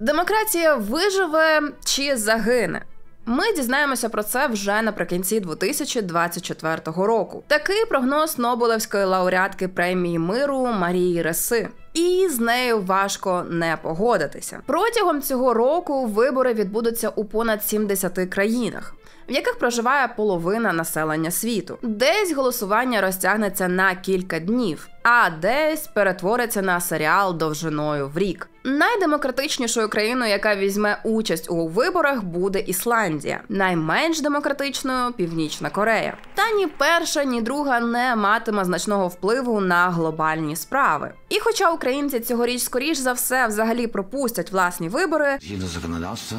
Демократія виживе чи загине? Ми дізнаємося про це вже наприкінці 2024 року. Такий прогноз Нобелівської лауреатки премії миру Марії Реси. І з нею важко не погодитися. Протягом цього року вибори відбудуться у понад 70 країнах, в яких проживає половина населення світу. Десь голосування розтягнеться на кілька днів, а десь перетвориться на серіал довжиною в рік. Найдемократичнішою країною, яка візьме участь у виборах, буде Ісландія. Найменш демократичною – Північна Корея. Та ні перша, ні друга не матиме значного впливу на глобальні справи. І хоча українці цьогоріч скоріш за все взагалі пропустять власні вибори, згідно законодавства,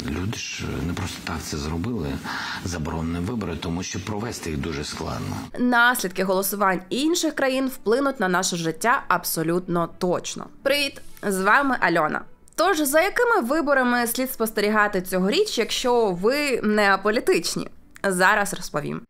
люди ж не просто так це зробили, заборонені вибори, тому що провести їх дуже складно. Наслідки голосувань інших країн вплинуть на наше життя абсолютно точно. Привіт, з вами Альона. Тож, за якими виборами слід спостерігати цьогоріч, якщо ви не аполітичні? Зараз розповім.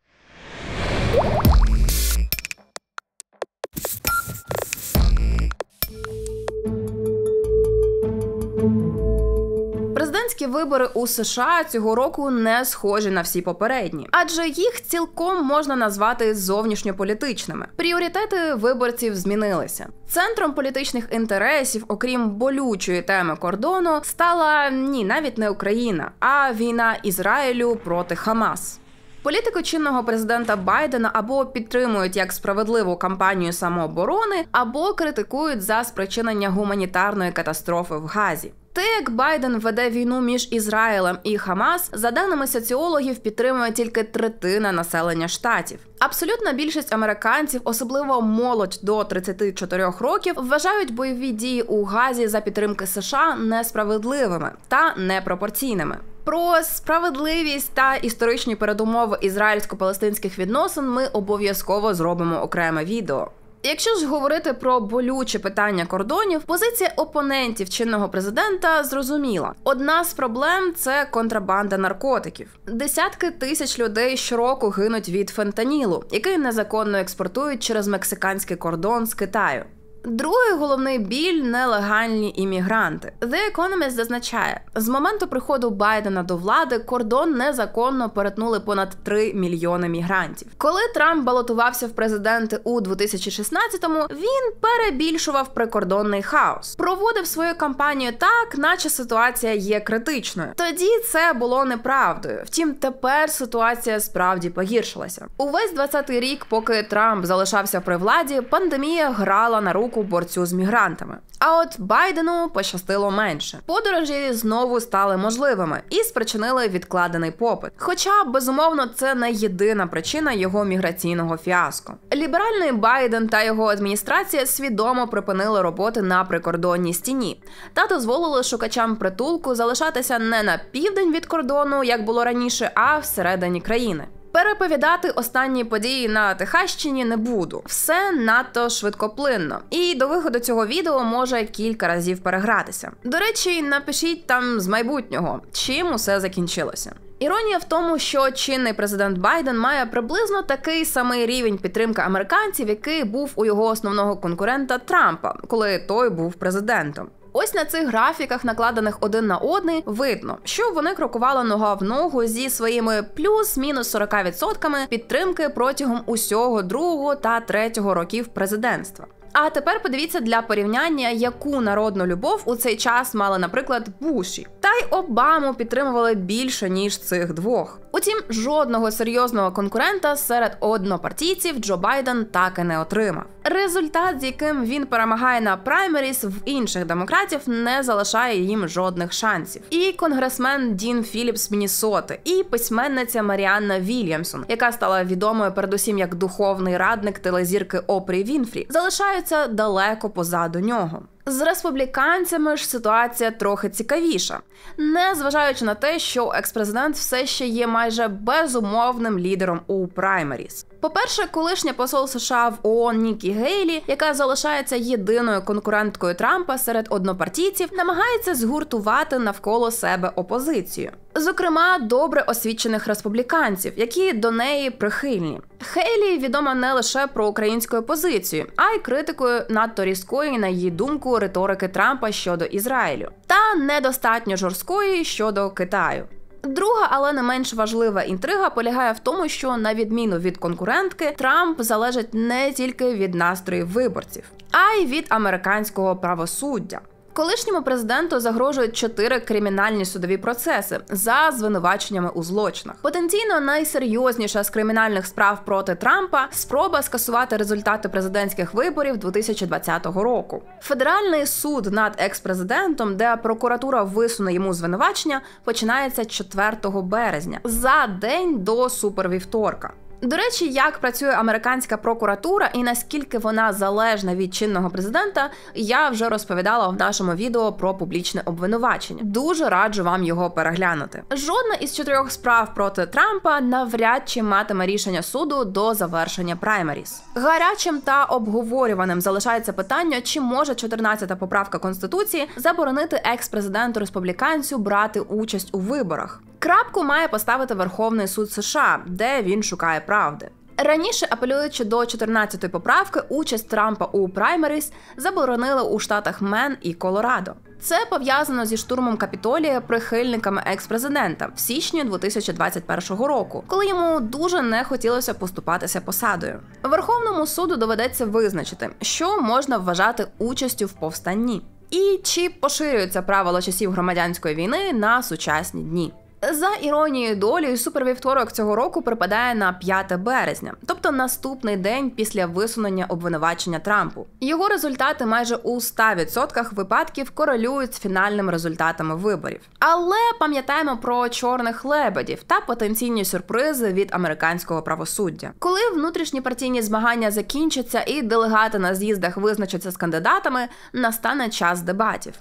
Президентські вибори у США цього року не схожі на всі попередні, адже їх цілком можна назвати зовнішньополітичними. Пріоритети виборців змінилися. Центром політичних інтересів, окрім болючої теми кордону, стала навіть не Україна, а війна Ізраїлю проти Хамас. Політику чинного президента Байдена або підтримують як справедливу кампанію самооборони, або критикують за спричинення гуманітарної катастрофи в Газі. Те, як Байден веде війну між Ізраїлем і Хамас, за даними соціологів, підтримує тільки третина населення штатів. Абсолютна більшість американців, особливо молодь до 34 років, вважають бойові дії у Газі за підтримки США несправедливими та непропорційними. Про справедливість та історичні передумови ізраїльсько-палестинських відносин ми обов'язково зробимо окреме відео. Якщо ж говорити про болюче питання кордонів, позиція опонентів чинного президента зрозуміла. Одна з проблем – це контрабанда наркотиків. Десятки тисяч людей щороку гинуть від фентанілу, який незаконно експортують через мексиканський кордон з Китаю. Другий головний біль – нелегальні іммігранти. The Economist зазначає, з моменту приходу Байдена до влади кордон незаконно перетнули понад 3 мільйони мігрантів. Коли Трамп балотувався в президенти у 2016-му, він перебільшував прикордонний хаос. Проводив свою кампанію так, наче ситуація є критичною. Тоді це було неправдою. Втім, тепер ситуація справді погіршилася. Увесь 20-й рік, поки Трамп залишався при владі, пандемія грала на руку борцю з мігрантами. А от Байдену пощастило менше. Подорожі знову стали можливими і спричинили відкладений попит. Хоча, безумовно, це не єдина причина його міграційного фіаско. Ліберальний Байден та його адміністрація свідомо припинили роботи на прикордонній стіні та дозволили шукачам притулку залишатися не на південь від кордону, як було раніше, а всередині країни. Переповідати останні події на Техащині не буду. Все надто швидкоплинно. І до виходу цього відео може кілька разів перегратися. До речі, напишіть там з майбутнього, чим усе закінчилося. Іронія в тому, що чинний президент Байден має приблизно такий самий рівень підтримки американців, який був у його основного конкурента Трампа, коли той був президентом. Ось на цих графіках, накладених один на один, видно, що вони крокували нога в ногу зі своїми плюс-мінус 40% підтримки протягом усього другого та третього років президентства. А тепер подивіться для порівняння, яку народну любов у цей час мали, наприклад, Буші. Та й Обаму підтримували більше, ніж цих двох. Утім, жодного серйозного конкурента серед однопартійців Джо Байден так і не отримав. Результат, з яким він перемагає на праймеріс в інших демократів, не залишає їм жодних шансів. І конгресмен Дін Філіпс з Міннесоти, і письменниця Маріанна Вільямсон, яка стала відомою передусім як духовний радник телезірки Опрі Вінфрі, залишаються далеко позаду нього. З республіканцями ж ситуація трохи цікавіша. Незважаючи на те, що екс-президент все ще є майже безумовним лідером у праймеріс. По-перше, колишня посол США в ООН Нікі Гейлі, яка залишається єдиною конкуренткою Трампа серед однопартійців, намагається згуртувати навколо себе опозицію. Зокрема, добре освічених республіканців, які до неї прихильні. Гейлі відома не лише про українську опозицію, а й критикою надто різкої, на її думку, риторики Трампа щодо Ізраїлю. Та недостатньо жорсткої щодо Китаю. Друга, але не менш важлива інтрига полягає в тому, що, на відміну від конкурентки, Трамп залежить не тільки від настроїв виборців, а й від американського правосуддя. Колишньому президенту загрожують 4 кримінальні судові процеси за звинуваченнями у злочинах. Потенційно найсерйозніша з кримінальних справ проти Трампа – спроба скасувати результати президентських виборів 2020 року. Федеральний суд над екс-президентом, де прокуратура висуне йому звинувачення, починається 4 березня, за день до супервівторка. До речі, як працює американська прокуратура і наскільки вона залежна від чинного президента, я вже розповідала в нашому відео про публічне обвинувачення. Дуже раджу вам його переглянути. Жодна із 4 справ проти Трампа навряд чи матиме рішення суду до завершення праймеріс. Гарячим та обговорюваним залишається питання, чи може 14-та поправка Конституції заборонити екс-президенту-республіканцю брати участь у виборах. Крапку має поставити Верховний суд США, де він шукає правди. Раніше, апелюючи до 14-ї поправки, участь Трампа у праймеріс заборонили у штатах Мен і Колорадо. Це пов'язано зі штурмом Капітолія прихильниками екс-президента в січні 2021 року, коли йому дуже не хотілося поступатися посадою. Верховному суду доведеться визначити, що можна вважати участю в повстанні, і чи поширюються правила часів громадянської війни на сучасні дні. За іронією долі, супервівторок цього року припадає на 5 березня, тобто наступний день після висунення обвинувачення Трампу. Його результати майже у 100% випадків корелюють з фінальними результатами виборів. Але пам'ятаємо про чорних лебедів та потенційні сюрпризи від американського правосуддя. Коли внутрішні партійні змагання закінчаться і делегати на з'їздах визначаться з кандидатами, настане час дебатів.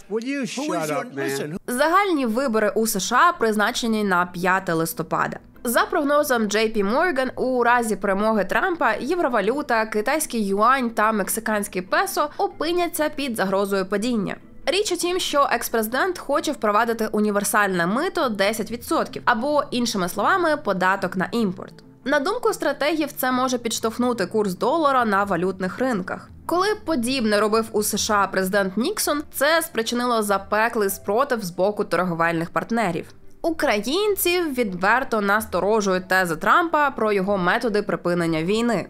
Загальні вибори у США призначені на 5 листопада. За прогнозом JP Morgan, у разі перемоги Трампа євровалюта, китайський юань та мексиканський песо опиняться під загрозою падіння. Річ у тім, що екс-президент хоче впровадити універсальне мито 10%, або, іншими словами, податок на імпорт. На думку стратегів, це може підштовхнути курс долара на валютних ринках. Коли подібне робив у США президент Ніксон, це спричинило запеклий спротив з боку торговельних партнерів. Українців відверто насторожують тези Трампа про його методи припинення війни.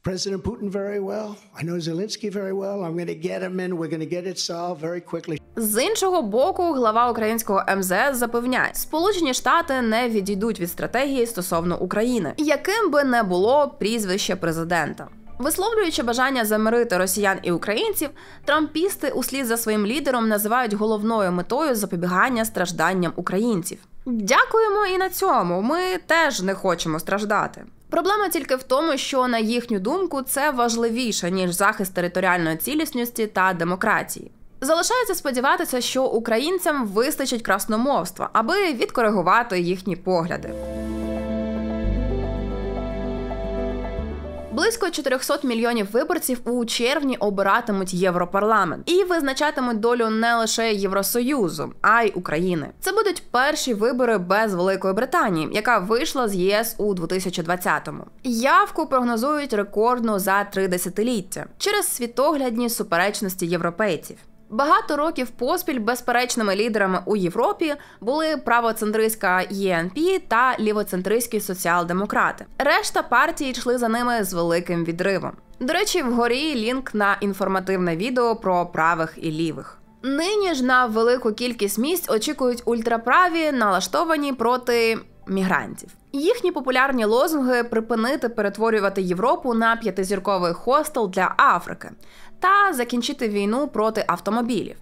President Putin very well. I know Zelensky very well. I'm going to get him in. We're going to get it solved very quickly. З іншого боку, глава українського МЗС запевняє, Сполучені Штати не відійдуть від стратегії стосовно України, яким би не було прізвище президента. Висловлюючи бажання замирити росіян і українців, трампісти услід за своїм лідером називають головною метою запобігання стражданням українців. Дякуємо і на цьому, ми теж не хочемо страждати. Проблема тільки в тому, що, на їхню думку, це важливіше, ніж захист територіальної цілісності та демократії. Залишається сподіватися, що українцям вистачить красномовства, аби відкоригувати їхні погляди. Близько 400 мільйонів виборців у червні обиратимуть Європарламент і визначатимуть долю не лише Євросоюзу, а й України. Це будуть перші вибори без Великої Британії, яка вийшла з ЄС у 2020-му. Явку прогнозують рекордну за 3 десятиліття через світоглядні суперечності європейців. Багато років поспіль безперечними лідерами у Європі були правоцентристська ЄНП та лівоцентристські соціал-демократи. Решта партій йшли за ними з великим відривом. До речі, вгорі лінк на інформативне відео про правих і лівих. Нині ж на велику кількість місць очікують ультраправі, налаштовані проти мігрантів. Їхні популярні лозунги – припинити перетворювати Європу на 5-зірковий хостел для Африки та закінчити війну проти автомобілів.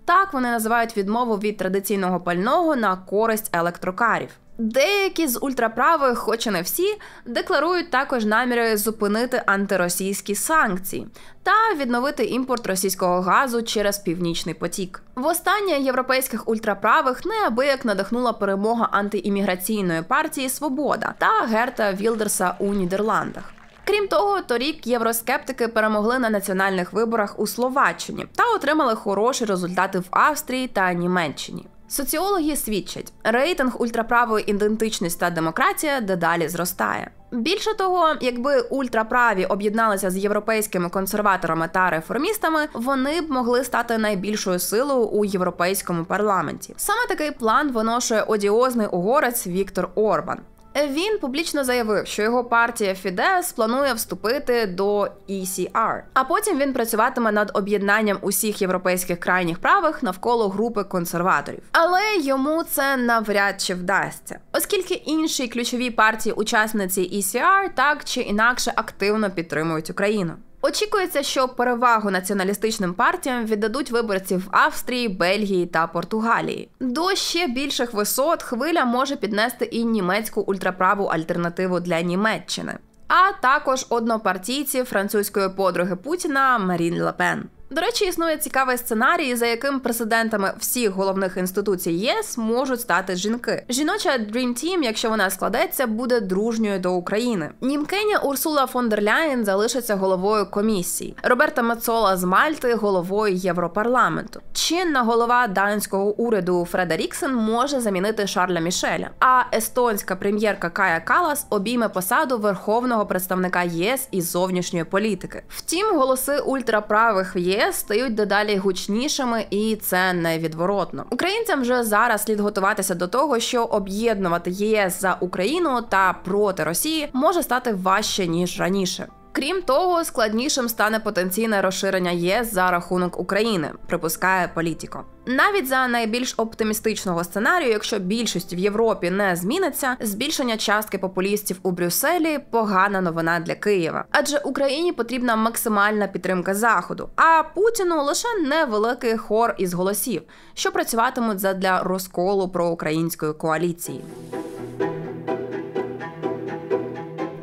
Так вони називають відмову від традиційного пального на користь електрокарів. Деякі з ультраправих, хоч і не всі, декларують також наміри зупинити антиросійські санкції та відновити імпорт російського газу через Північний потік. Востаннє європейських ультраправих неабияк надихнула перемога антиімміграційної партії «Свобода» та Герта Вілдерса у Нідерландах. Крім того, торік євроскептики перемогли на національних виборах у Словаччині та отримали хороші результати в Австрії та Німеччині. Соціологи свідчать, рейтинг ультраправої ідентичність та демократія дедалі зростає. Більше того, якби ультраправі об'єдналися з європейськими консерваторами та реформістами, вони б могли стати найбільшою силою у європейському парламенті. Саме такий план виношує одіозний угорець Віктор Орбан. Він публічно заявив, що його партія Фідес планує вступити до ECR, а потім він працюватиме над об'єднанням усіх європейських крайніх правих навколо групи консерваторів. Але йому це навряд чи вдасться, оскільки інші ключові партії-учасниці ECR так чи інакше активно підтримують Україну. Очікується, що перевагу націоналістичним партіям віддадуть виборці в Австрії, Бельгії та Португалії. До ще більших висот хвиля може піднести і німецьку ультраправу альтернативу для Німеччини, а також однопартійці французької подруги Путіна Марін Ле Пен. До речі, існує цікавий сценарій, за яким президентами всіх головних інституцій ЄС можуть стати жінки. Жіноча Dream Team, якщо вона складеться, буде дружньою до України. Німкеня Урсула фон дер Ляєн залишиться головою комісії. Роберта Мецола з Мальти – головою Європарламенту. Чинна голова данського уряду Фредеріксен може замінити Шарля Мішеля. А естонська прем'єрка Кая Калас обійме посаду верховного представника ЄС із зовнішньої політики. Втім, голоси ультраправих в ЄС стають дедалі гучнішими, і це невідворотно. Українцям вже зараз слід готуватися до того, що об'єднувати ЄС за Україну та проти Росії може стати важче, ніж раніше. Крім того, складнішим стане потенційне розширення ЄС за рахунок України, припускає Політіко. Навіть за найбільш оптимістичного сценарію, якщо більшість в Європі не зміниться, збільшення частки популістів у Брюсселі – погана новина для Києва. Адже Україні потрібна максимальна підтримка Заходу, а Путіну лише невеликий хор із голосів, що працюватимуть задля розколу проукраїнської коаліції.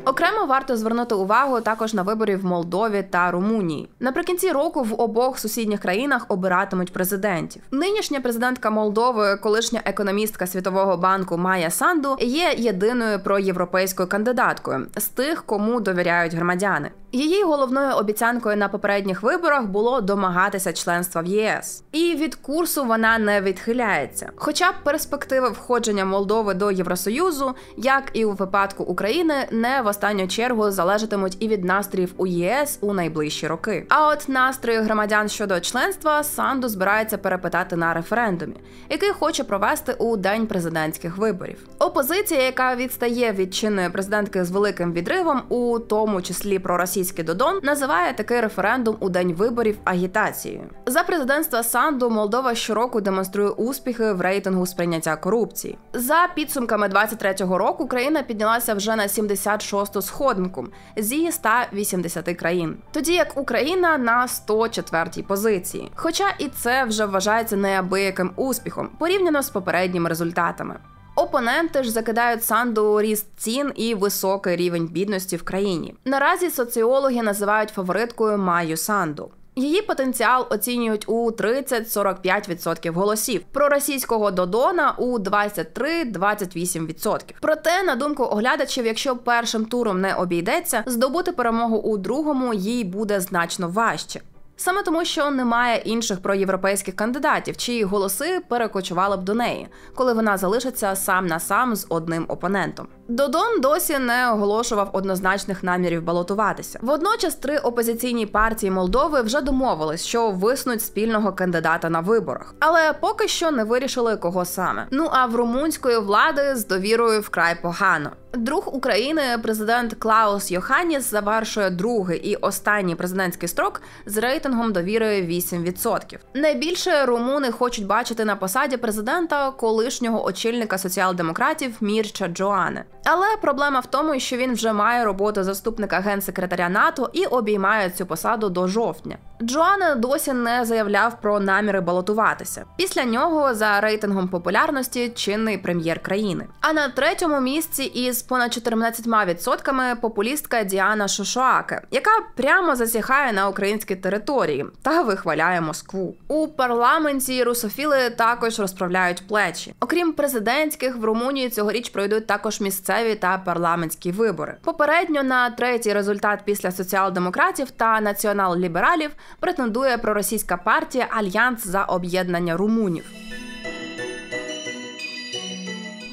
Окремо варто звернути увагу також на вибори в Молдові та Румунії. Наприкінці року в обох сусідніх країнах обиратимуть президентів. Нинішня президентка Молдови, колишня економістка Світового банку Майя Санду, є єдиною проєвропейською кандидаткою з тих, кому довіряють громадяни. Її головною обіцянкою на попередніх виборах було домагатися членства в ЄС. І від курсу вона не відхиляється. Хоча б перспективи входження Молдови до Євросоюзу, як і у випадку України, не в останню чергу залежатимуть і від настроїв у ЄС у найближчі роки. А от настрої громадян щодо членства Санду збирається перепитати на референдумі, який хоче провести у день президентських виборів. Опозиція, яка відстає від чинної президентки з великим відривом, у тому числі проросійський Додон, називає такий референдум у день виборів агітацією. За президентства Санду Молдова щороку демонструє успіхи в рейтингу сприйняття корупції. За підсумками 23-го року країна піднялася вже на 76-ту сходинку з її 180 країн. Тоді як Україна на 104-й позиції. Хоча і це вже вважається неабияким успіхом, порівняно з попередніми результатами. Опоненти ж закидають Санду ріст цін і високий рівень бідності в країні. Наразі соціологи називають фавориткою Майю Санду. Її потенціал оцінюють у 30-45% голосів, проросійського Додона у 23-28%. Проте, на думку оглядачів, якщо першим туром не обійдеться, здобути перемогу у другому їй буде значно важче. Саме тому, що немає інших проєвропейських кандидатів, чиї голоси перекочували б до неї, коли вона залишиться сам на сам з одним опонентом. Додон досі не оголошував однозначних намірів балотуватися. Водночас 3 опозиційні партії Молдови вже домовились, що висунуть спільного кандидата на виборах. Але поки що не вирішили, кого саме. Ну а в румунської влади з довірою вкрай погано. Друг України, президент Клаус Йоханніс, завершує другий і останній президентський строк з рейтингом довіри 8%. Найбільше румуни хочуть бачити на посаді президента колишнього очільника соціал-демократів Мірча Джоане. Але проблема в тому, що він вже має роботу заступника генсекретаря НАТО і обіймає цю посаду до жовтня. Джоан досі не заявляв про наміри балотуватися. Після нього за рейтингом популярності чинний прем'єр країни. А на третьому місці із понад 14% популістка Діана Шошоаке, яка прямо засіхає на українській території та вихваляє Москву. У парламенті русофіли також розправляють плечі. Окрім президентських, в Румунії цьогоріч пройдуть також місцеві та парламентські вибори. Попередньо на третій результат після соціал-демократів та націонал-лібералів претендує проросійська партія «Альянс за об'єднання румунів».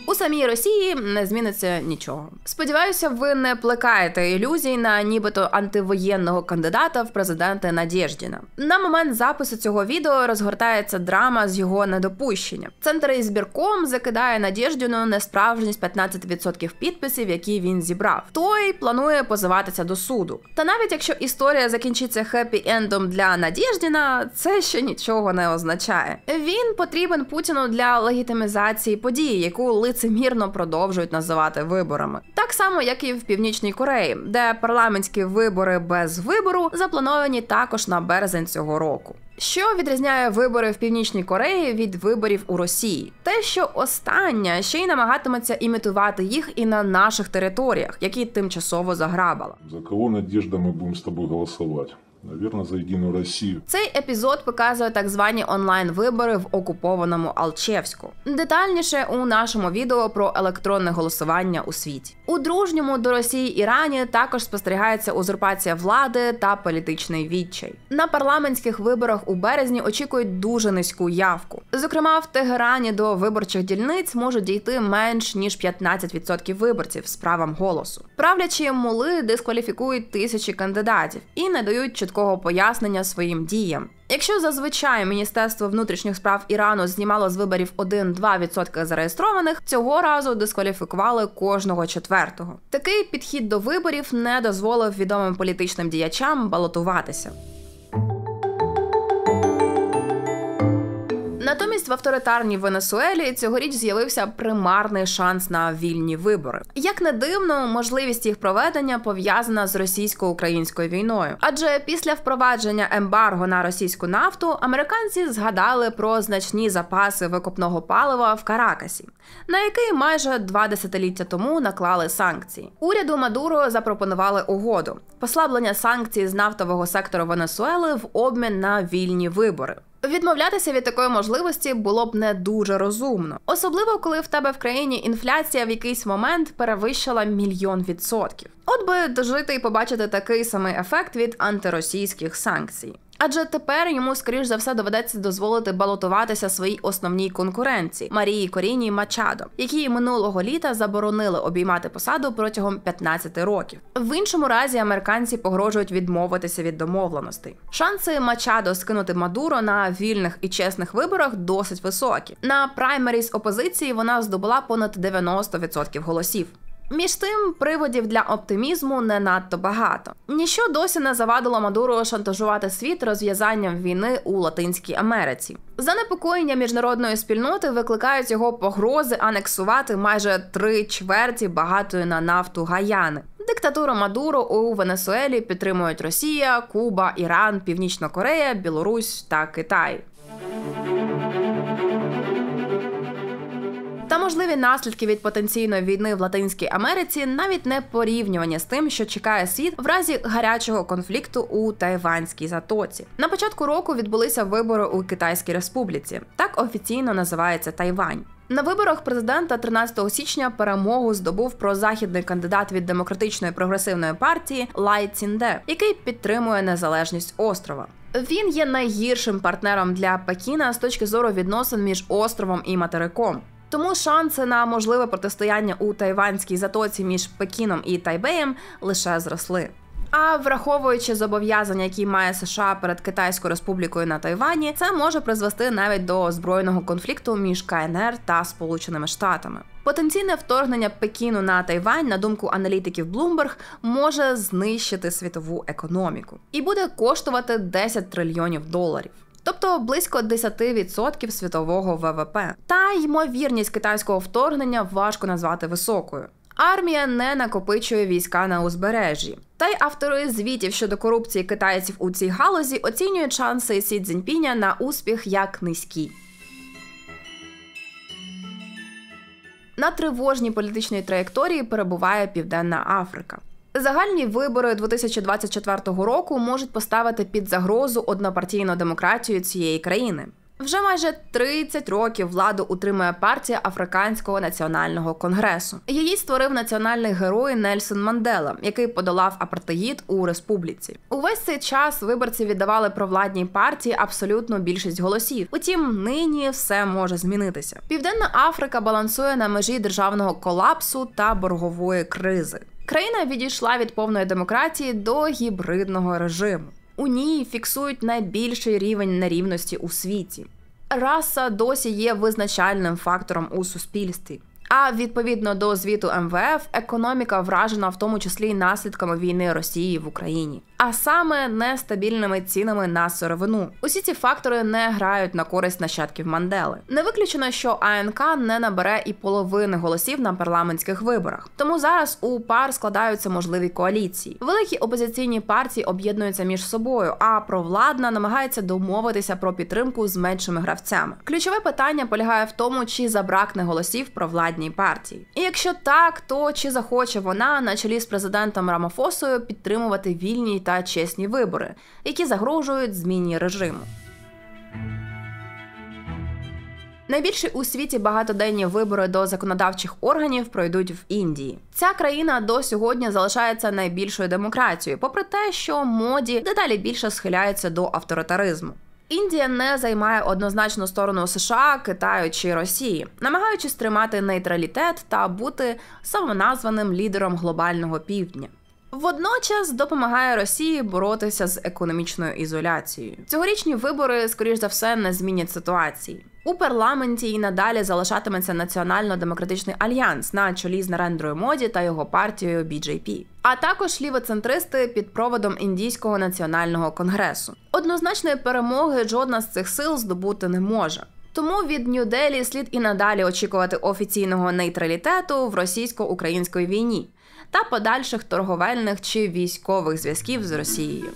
У самій Росії не зміниться нічого. Сподіваюся, ви не плекаєте ілюзій на нібито антивоєнного кандидата в президенти Надєждіна. На момент запису цього відео розгортається драма з його недопущенням. Центр ізбірком закидає Надєждіну несправжність 15% підписів, які він зібрав. Той планує позиватися до суду. Та навіть якщо історія закінчиться хеппі-ендом для Надєждіна, це ще нічого не означає. Він потрібен Путіну для легітимізації події, яку лицемірно продовжують називати виборами. Так само, як і в Північній Кореї, де парламентські вибори без вибору заплановані також на березень цього року. Що відрізняє вибори в Північній Кореї від виборів у Росії? Те, що остання ще й намагатиметься імітувати їх і на наших територіях, які тимчасово заграбала. За кого, Надежда, ми будемо з тобою голосувати? Навірно, за Єдину Росію. Цей епізод показує так звані онлайн-вибори в окупованому Алчевську. Детальніше у нашому відео про електронне голосування у світі. У дружньому до Росії Ірані також спостерігається узурпація влади та політичний відчай. На парламентських виборах у березні очікують дуже низьку явку. Зокрема, в Тегерані до виборчих дільниць можуть дійти менш ніж 15% виборців з правом голосу. Правлячі мули дискваліфікують тисячі кандидатів і не дають чіткого пояснення своїм діям. Якщо зазвичай Міністерство внутрішніх справ Ірану знімало з виборів 1-2% зареєстрованих, цього разу дискваліфікували кожного четвертого. Такий підхід до виборів не дозволив відомим політичним діячам балотуватися. Натомість в авторитарній Венесуелі цьогоріч з'явився примарний шанс на вільні вибори. Як не дивно, можливість їх проведення пов'язана з російсько-українською війною. Адже після впровадження ембарго на російську нафту американці згадали про значні запаси викопного палива в Каракасі, на який майже 2 десятиліття тому наклали санкції. Уряду Мадуро запропонували угоду – послаблення санкцій з нафтового сектору Венесуели в обмін на вільні вибори. Відмовлятися від такої можливості було б не дуже розумно. Особливо, коли в тебе в країні інфляція в якийсь момент перевищила 1 мільйон %. От би дожити і побачити такий самий ефект від антиросійських санкцій. Адже тепер йому, скоріш за все, доведеться дозволити балотуватися своїй основній конкуренції – Марії Корінії Мачадо, якій минулого літа заборонили обіймати посаду протягом 15 років. В іншому разі американці погрожують відмовитися від домовленостей. Шанси Мачадо скинути Мадуро на вільних і чесних виборах досить високі. На праймеріз опозиції вона здобула понад 90% голосів. Між тим, приводів для оптимізму не надто багато. Ніщо досі не завадило Мадуро шантажувати світ розв'язанням війни у Латинській Америці. Занепокоєння міжнародної спільноти викликають його погрози анексувати майже 3/4 багатої на нафту Гаяни. Диктатуру Мадуро у Венесуелі підтримують Росія, Куба, Іран, Північна Корея, Білорусь та Китай. Та можливі наслідки від потенційної війни в Латинській Америці навіть не порівнювані з тим, що чекає світ в разі гарячого конфлікту у Тайванській затоці. На початку року відбулися вибори у Китайській Республіці. Так офіційно називається Тайвань. На виборах президента 13 січня перемогу здобув прозахідний кандидат від Демократичної прогресивної партії Лай Цзінде, який підтримує незалежність острова. Він є найгіршим партнером для Пекіна з точки зору відносин між островом і материком. Тому шанси на можливе протистояння у Тайванській затоці між Пекіном і Тайбеєм лише зросли. А враховуючи зобов'язання, які має США перед Китайською Республікою на Тайвані, це може призвести навіть до збройного конфлікту між КНР та Сполученими Штатами. Потенційне вторгнення Пекіну на Тайвань, на думку аналітиків Bloomberg, може знищити світову економіку. І буде коштувати $10 трильйонів. Тобто близько 10% світового ВВП. Та ймовірність китайського вторгнення важко назвати високою. Армія не накопичує війська на узбережжі. Та й автори звітів щодо корупції китайців у цій галузі оцінюють шанси Сі Цзіньпіня на успіх як низькі. На тривожній політичній траєкторії перебуває Південна Африка. Загальні вибори 2024 року можуть поставити під загрозу однопартійну демократію цієї країни. Вже майже 30 років владу утримує партія Африканського національного конгресу. Її створив національний герой Нельсон Мандела, який подолав апартеїд у республіці. Увесь цей час виборці віддавали провладній партії абсолютну більшість голосів. Утім, нині все може змінитися. Південна Африка балансує на межі державного колапсу та боргової кризи. Країна відійшла від повної демократії до гібридного режиму. У ній фіксують найбільший рівень нерівності у світі. Раса досі є визначальним фактором у суспільстві. А відповідно до звіту МВФ, економіка вражена в тому числі й наслідками війни Росії в Україні. А саме нестабільними цінами на сировину. Усі ці фактори не грають на користь нащадків Мандели. Не виключено, що АНК не набере і половини голосів на парламентських виборах. Тому зараз у ПАР складаються можливі коаліції. Великі опозиційні партії об'єднуються між собою, а провладна намагається домовитися про підтримку з меншими гравцями. Ключове питання полягає в тому, чи забракне голосів провладній партії. І якщо так, то чи захоче вона на чолі з президентом Рамафосою підтримувати вільні та чесні вибори, які загрожують зміні режиму. Найбільші у світі багатоденні вибори до законодавчих органів пройдуть в Індії. Ця країна до сьогодні залишається найбільшою демократією, попри те, що Моді дедалі більше схиляється до авторитаризму. Індія не займає однозначну сторону США, Китаю чи Росії, намагаючись тримати нейтралітет та бути самоназваним лідером глобального півдня. Водночас допомагає Росії боротися з економічною ізоляцією. Цьогорічні вибори, скоріш за все, не змінять ситуації. У парламенті і надалі залишатиметься Національно-демократичний альянс на чолі з Нарендрою Моді та його партією BJP. А також лівоцентристи під проводом Індійського національного конгресу. Однозначної перемоги жодна з цих сил здобути не може. Тому від Нью-Делі слід і надалі очікувати офіційного нейтралітету в російсько-українській війні та подальших торговельних чи військових зв'язків з Росією.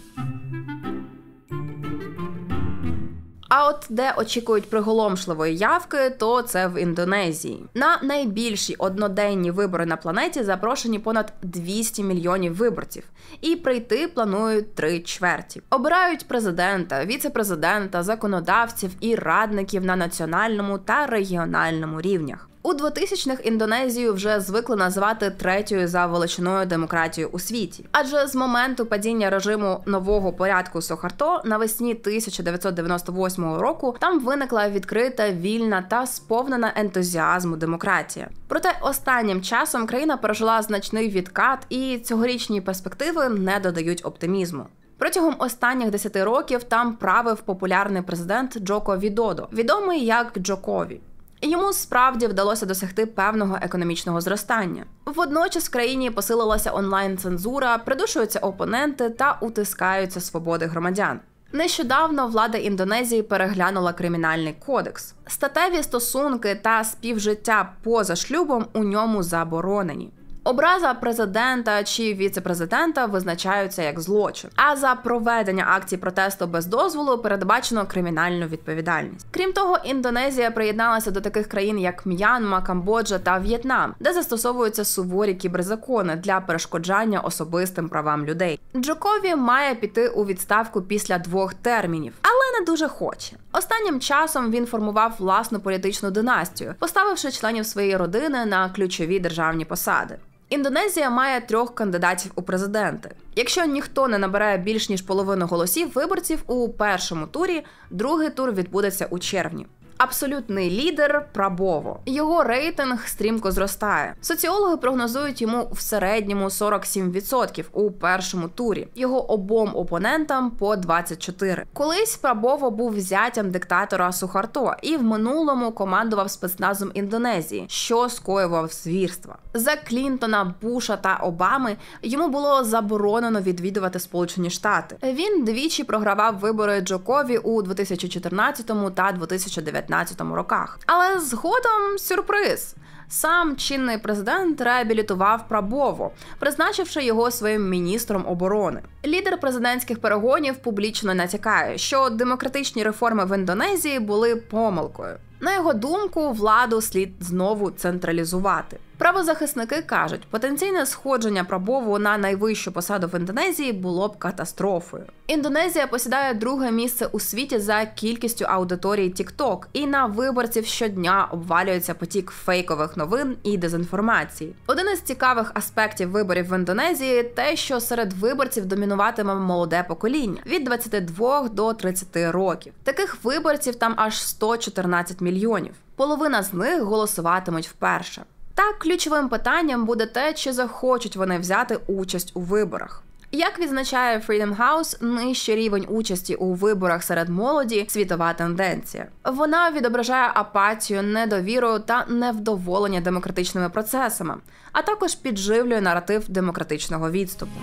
А от де очікують приголомшливої явки, то це в Індонезії. На найбільші одноденні вибори на планеті запрошені понад 200 мільйонів виборців. І прийти планують 3/4. Обирають президента, віце-президента, законодавців і радників на національному та регіональному рівнях. У 2000-х Індонезію вже звикли називати третьою за величиною демократією у світі. Адже з моменту падіння режиму нового порядку Сухарто навесні 1998 року там виникла відкрита, вільна та сповнена ентузіазму демократія. Проте останнім часом країна пережила значний відкат, і цьогорічні перспективи не додають оптимізму. Протягом останніх 10 років там правив популярний президент Джоко Відодо, відомий як Джокові. Йому справді вдалося досягти певного економічного зростання. Водночас в країні посилилася онлайн-цензура, придушуються опоненти та утискаються свободи громадян. Нещодавно влада Індонезії переглянула кримінальний кодекс. Статеві стосунки та співжиття поза шлюбом у ньому заборонені. Образа президента чи віце-президента визначаються як злочин, а за проведення акцій протесту без дозволу передбачено кримінальну відповідальність. Крім того, Індонезія приєдналася до таких країн, як М'янма, Камбоджа та В'єтнам, де застосовуються суворі кіберзакони для перешкоджання особистим правам людей. Джокові має піти у відставку після 2 термінів, але не дуже хоче. Останнім часом він формував власну політичну династію, поставивши членів своєї родини на ключові державні посади. Індонезія має 3 кандидатів у президенти. Якщо ніхто не набирає більш ніж половину голосів виборців у першому турі, другий тур відбудеться у червні. Абсолютний лідер Прабово. Його рейтинг стрімко зростає. Соціологи прогнозують йому в середньому 47% у першому турі. Його обом опонентам по 24%. Колись Прабово був зятям диктатора Сухарто і в минулому командував спецназом Індонезії, що скоював звірства. За Клінтона, Буша та Обами йому було заборонено відвідувати Сполучені Штати. Він двічі програвав вибори Джокові у 2014 та 2019 роках. Але згодом сюрприз. Сам чинний президент реабілітував Прабово, призначивши його своїм міністром оборони. Лідер президентських перегонів публічно натякає, що демократичні реформи в Індонезії були помилкою. На його думку, владу слід знову централізувати. Правозахисники кажуть, потенційне сходження Прабово на найвищу посаду в Індонезії було б катастрофою. Індонезія посідає друге місце у світі за кількістю аудиторії TikTok, і на виборців щодня обвалюється потік фейкових новин і дезінформації. Один із цікавих аспектів виборів в Індонезії – те, що серед виборців домінуватиме молоде покоління – від 22 до 30 років. Таких виборців там аж 114 мільйонів. Половина з них голосуватимуть вперше. Так, ключовим питанням буде те, чи захочуть вони взяти участь у виборах. Як відзначає Freedom House, нижчий рівень участі у виборах серед молоді – світова тенденція. Вона відображає апатію, недовіру та невдоволення демократичними процесами, а також підживлює наратив демократичного відступу.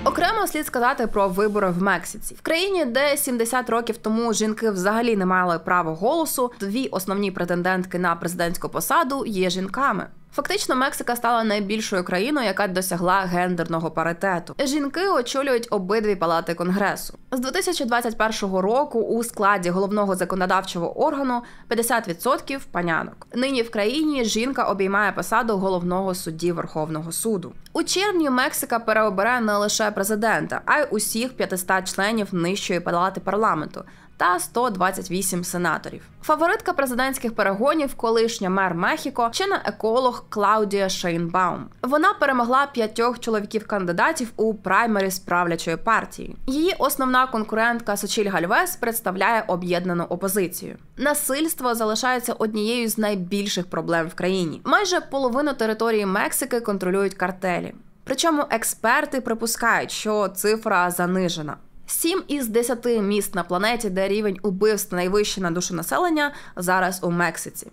Окремо слід сказати про вибори в Мексиці. В країні, де 70 років тому жінки взагалі не мали права голосу, дві основні претендентки на президентську посаду є жінками. Фактично, Мексика стала найбільшою країною, яка досягла гендерного паритету. Жінки очолюють обидві палати Конгресу. З 2021 року у складі головного законодавчого органу 50% панянок. Нині в країні жінка обіймає посаду головного судді Верховного суду. У червні Мексика переобере не лише президента, а й усіх 500 членів нижчої палати парламенту та 128 сенаторів. Фаворитка президентських перегонів – колишня мер Мехіко, вчена еколог Клаудія Шейнбаум. Вона перемогла 5 чоловіків-кандидатів у праймеріз правлячої партії. Її основна конкурентка Сочіль Гальвес представляє об'єднану опозицію. Насильство залишається однією з найбільших проблем в країні. Майже половину території Мексики контролюють картелі. Причому експерти припускають, що цифра занижена. 7 із 10 міст на планеті, де рівень убивств найвищий на душу населення, зараз у Мексиці.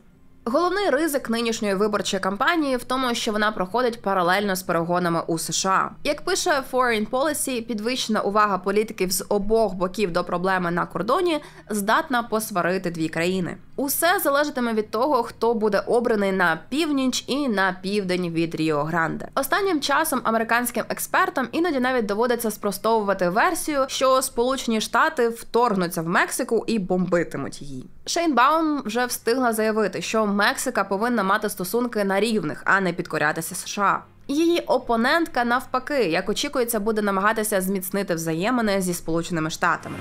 Головний ризик нинішньої виборчої кампанії в тому, що вона проходить паралельно з перегонами у США. Як пише Foreign Policy, підвищена увага політиків з обох боків до проблеми на кордоні здатна посварити дві країни. Усе залежатиме від того, хто буде обраний на північ і на південь від Ріо-Гранде. Останнім часом американським експертам іноді навіть доводиться спростовувати версію, що Сполучені Штати вторгнуться в Мексику і бомбитимуть її. Шейнбаум вже встигла заявити, що Мексика повинна мати стосунки на рівних, а не підкорятися США. Її опонентка, навпаки, як очікується, буде намагатися зміцнити взаємини зі Сполученими Штатами.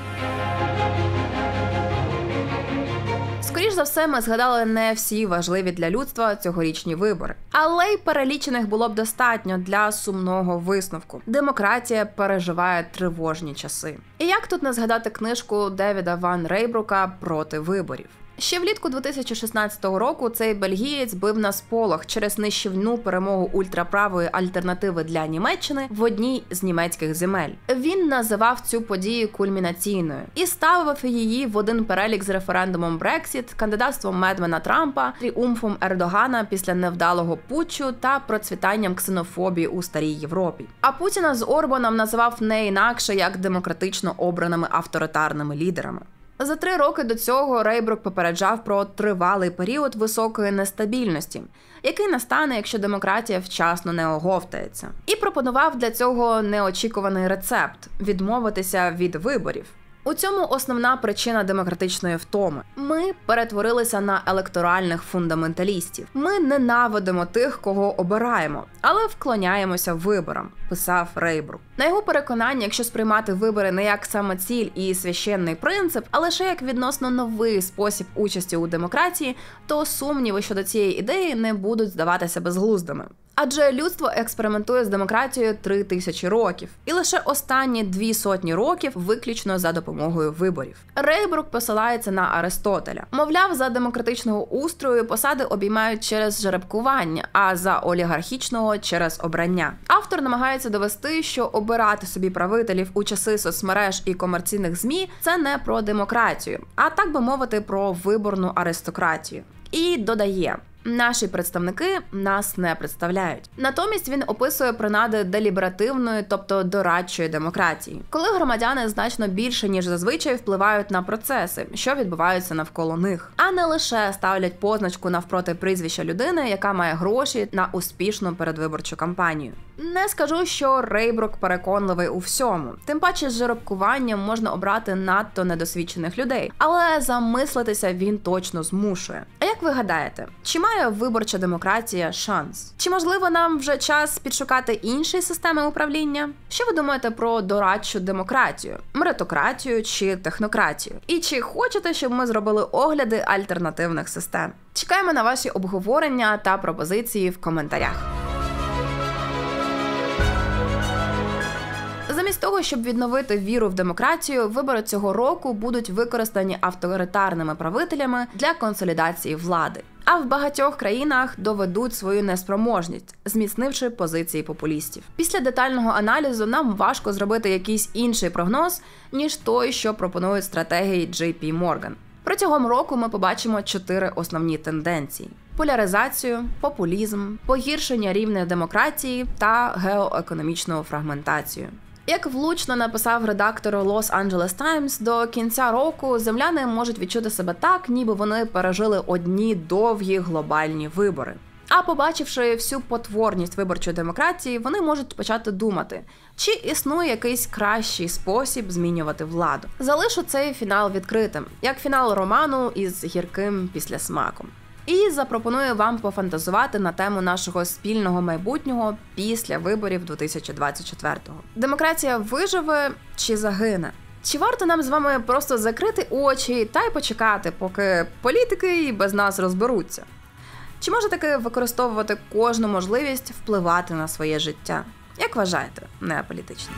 Скоріш за все, ми згадали не всі важливі для людства цьогорічні вибори. Але й перелічених було б достатньо для сумного висновку. Демократія переживає тривожні часи. І як тут не згадати книжку Девіда Ван Рейбрука «Проти виборів». Ще влітку 2016 року цей бельгієць бив на сполох через нищівну перемогу ультраправої альтернативи для Німеччини в одній з німецьких земель. Він називав цю подію кульмінаційною і ставив її в один перелік з референдумом Брексіт, кандидатством Медвена Трампа, тріумфом Ердогана після невдалого путчу та процвітанням ксенофобії у старій Європі. А Путіна з Орбаном називав не інакше, як демократично обраними авторитарними лідерами. За 3 роки до цього Рейбрук попереджав про тривалий період високої нестабільності, який настане, якщо демократія вчасно не оговтається. І пропонував для цього неочікуваний рецепт – відмовитися від виборів. У цьому основна причина демократичної втоми. Ми перетворилися на електоральних фундаменталістів. Ми ненавидимо тих, кого обираємо, але вклоняємося виборам, писав Рейбрук. На його переконання, якщо сприймати вибори не як самоціль і священний принцип, а лише як відносно новий спосіб участі у демократії, то сумніви щодо цієї ідеї не будуть здаватися безглуздими. Адже людство експериментує з демократією 3000 років, і лише останні 200 років виключно за допомогою виборів. Рейбрук посилається на Аристотеля. Мовляв, за демократичного устрою посади обіймають через жеребкування, а за олігархічного – через обрання. Автор намагається довести, що обирати собі правителів у часи соцмереж і комерційних ЗМІ – це не про демократію, а так би мовити про виборну аристократію. І додає, Наші представники нас не представляють. Натомість він описує принади деліберативної, тобто дорадчої демократії, коли громадяни значно більше, ніж зазвичай, впливають на процеси, що відбуваються навколо них, а не лише ставлять позначку навпроти прізвища людини, яка має гроші на успішну передвиборчу кампанію. Не скажу, що Рейбрук переконливий у всьому. Тим паче з жеребкуванням можна обрати надто недосвідчених людей, але замислитися він точно змушує. А як ви гадаєте, чи має виборча демократія шанс? Чи можливо нам вже час підшукати інші системи управління? Що ви думаєте про дорадчу демократію, меритократію чи технократію? І чи хочете, щоб ми зробили огляди альтернативних систем? Чекаємо на ваші обговорення та пропозиції в коментарях. Замість того, щоб відновити віру в демократію, вибори цього року будуть використані авторитарними правителями для консолідації влади. А в багатьох країнах доведуть свою неспроможність, зміцнивши позиції популістів. Після детального аналізу нам важко зробити якийсь інший прогноз, ніж той, що пропонують стратегії JP Morgan. Протягом року ми побачимо 4 основні тенденції: поляризацію, популізм, погіршення рівня демократії та геоекономічну фрагментацію. Як влучно написав редактор Los Angeles Times, до кінця року земляни можуть відчути себе так, ніби вони пережили одні довгі глобальні вибори. А побачивши всю потворність виборчої демократії, вони можуть почати думати, чи існує якийсь кращий спосіб змінювати владу. Залишу цей фінал відкритим, як фінал роману із гірким післясмаком. І запропоную вам пофантазувати на тему нашого спільного майбутнього після виборів 2024-го. Демократія виживе чи загине? Чи варто нам з вами просто закрити очі та й почекати, поки політики і без нас розберуться? Чи може таки використовувати кожну можливість впливати на своє життя? Як вважаєте, неаполітично?